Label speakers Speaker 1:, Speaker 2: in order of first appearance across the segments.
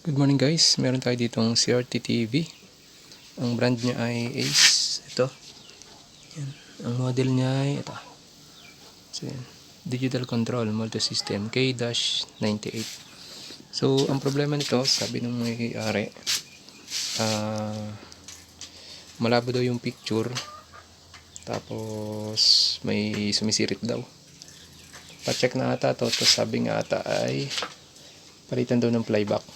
Speaker 1: Good morning guys, meron tayo ditong CRT TV. Ang brand niya ay Ace. Ito. Yan. Ang model niya ay ito. So, yan. Digital Control Multi-System K-98. So ang problema nito, sabi ng may-ari, malabo daw yung picture, tapos may sumisirit daw. Pa-check na ata to, tapos sabi nga ata ay palitan daw ng playback.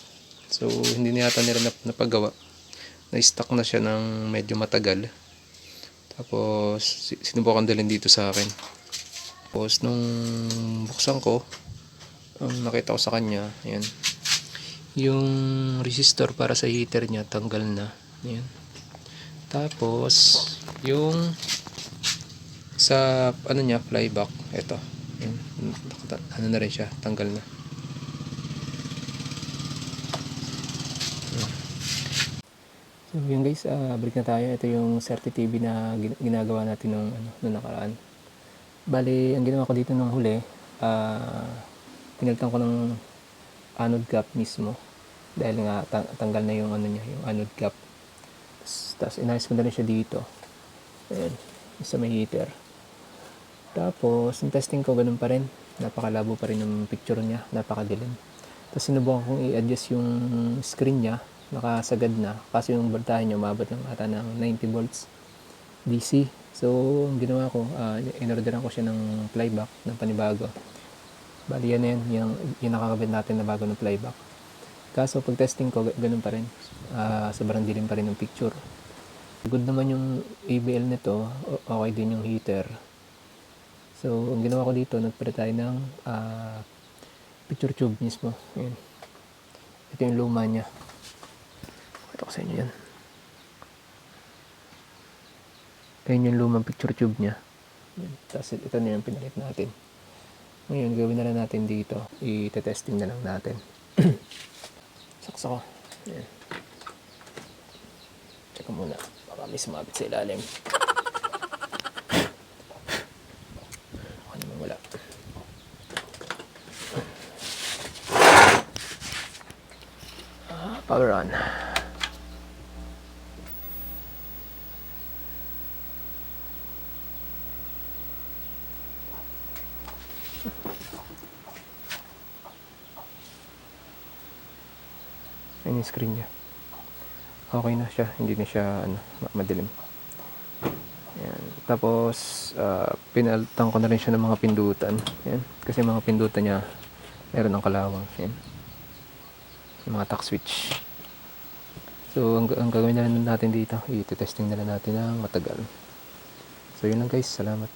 Speaker 1: So hindi na yata nila napagawa. Na-stuck na siya ng medyo matagal. Tapos sinubukan dalhin dito sa akin. Tapos nung buksan ko, ang nakita ko sa kanya, ayan, yung resistor para sa heater niya tanggal na. Ayan. Tapos yung sa ano niya, flyback, ito. Ayan. Ano na rin siya, tanggal na. So yun guys, balik na tayo. Ito yung CRT TV na ginagawa natin nung nakaraan. Bali, ang ginawa ko dito nung huli, pinalitan ko ng anode cap mismo. Dahil nga tanggal na yung niya, yung anode cap. Tapos inayos ko na rin siya dito. Ayan, sa may heater. Tapos, yung testing ko ganun pa rin. Napakalabo pa rin yung picture niya, napakadilim. Tapos sinubukan kong i-adjust yung screen niya, nakasagad na. Kasi yung voltahe niya umabot lang ata ng 90 volts DC. So, ang ginawa ko, inorderan ko siya ng flyback, ng panibago. Bali yan na yan, yung nakakabit natin na bago ng flyback. Kaso pag testing ko, ganun pa rin. Sobrang dilim pa rin yung picture. Good naman yung ABL nito, okay din yung heater. So, ang ginawa ko dito, nagpalit tayo ng picture tube mismo. Ayan. Ito yung luma niya. Pakita ko sa inyo yan. Ayan yung lumang picture tube niya. Tapos ito na yung pinalit natin. Ngayon, gawin na lang natin dito. I-testing na lang natin. Saksa ko. Ayan. Check ko muna. Baka may sumabit sa ilalim. Baka naman wala. Power on. Ayan yung screen niya. Okay na siya, hindi na siya madilim. Ayan. Tapos pinalitan ko na rin siya ng mga pindutan. Ayan. Kasi mga pindutan niya meron ng kalawang. Ayan. Yung mga tack switch. So ang gagawin na lang natin dito, i-testing na lang natin ng matagal. So yun lang guys, salamat.